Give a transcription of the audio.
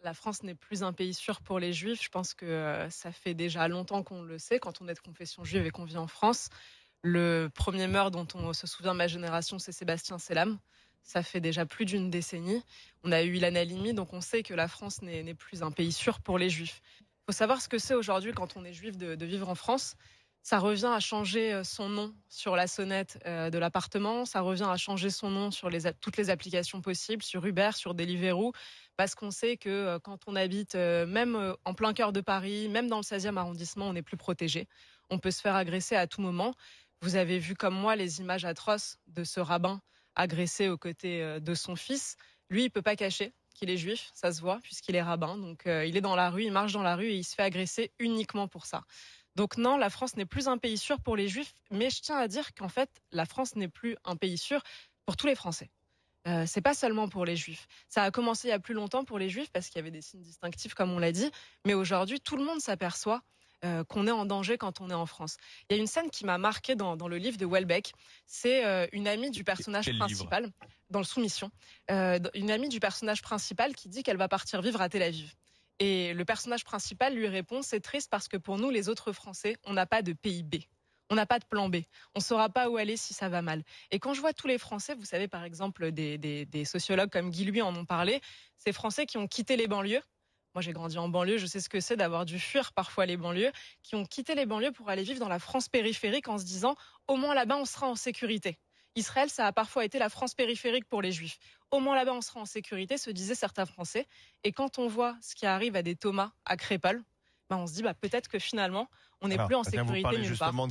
La France n'est plus un pays sûr pour les juifs. Je pense que ça fait déjà longtemps qu'on le sait. Quand on est de confession juive et qu'on vit en France, le premier meurtre dont on se souvient de ma génération, c'est Sébastien Selam. Ça fait déjà plus d'une décennie. On a eu Ilan Halimi, donc on sait que la France n'est plus un pays sûr pour les juifs. Il faut savoir ce que c'est aujourd'hui quand on est juif de vivre en France. Ça revient à changer son nom sur la sonnette de l'appartement, ça revient à changer son nom sur toutes les applications possibles, sur Uber, sur Deliveroo, parce qu'on sait que quand on habite même en plein cœur de Paris, même dans le 16e arrondissement, on n'est plus protégé. On peut se faire agresser à tout moment. Vous avez vu comme moi les images atroces de ce rabbin agressé aux côtés de son fils. Lui, il peut pas cacher qu'il est juif, ça se voit, puisqu'il est rabbin. Donc il est dans la rue, il marche dans la rue et il se fait agresser uniquement pour ça. Donc non, la France n'est plus un pays sûr pour les juifs, mais je tiens à dire qu'en fait, la France n'est plus un pays sûr pour tous les Français. C'est pas seulement pour les juifs. Ça a commencé il y a plus longtemps pour les juifs parce qu'il y avait des signes distinctifs comme on l'a dit, mais aujourd'hui tout le monde s'aperçoit qu'on est en danger quand on est en France. Il y a une scène qui m'a marquée dans le livre de Houellebecq. C'est une amie du personnage Quel livre? principal dans le Soumission, une amie du personnage principal qui dit qu'elle va partir vivre à Tel Aviv. Et le personnage principal lui répond: c'est triste parce que pour nous les autres Français, on n'a pas de pays B. On n'a pas de plan B. On ne saura pas où aller si ça va mal. Et quand je vois tous les Français, vous savez par exemple des sociologues comme Guy Lui en ont parlé, ces Français qui ont quitté les banlieues. Moi, j'ai grandi en banlieue, je sais ce que c'est d'avoir dû fuir parfois les banlieues, qui ont quitté les banlieues pour aller vivre dans la France périphérique en se disant, au moins là-bas, on sera en sécurité. Israël, ça a parfois été la France périphérique pour les Juifs. Au moins là-bas, on sera en sécurité, se disaient certains Français. Et quand on voit ce qui arrive à des Thomas à Crépol, on se dit, peut-être que finalement, on n'est Alors, plus en tiens, vous sécurité parlez nulle part. justement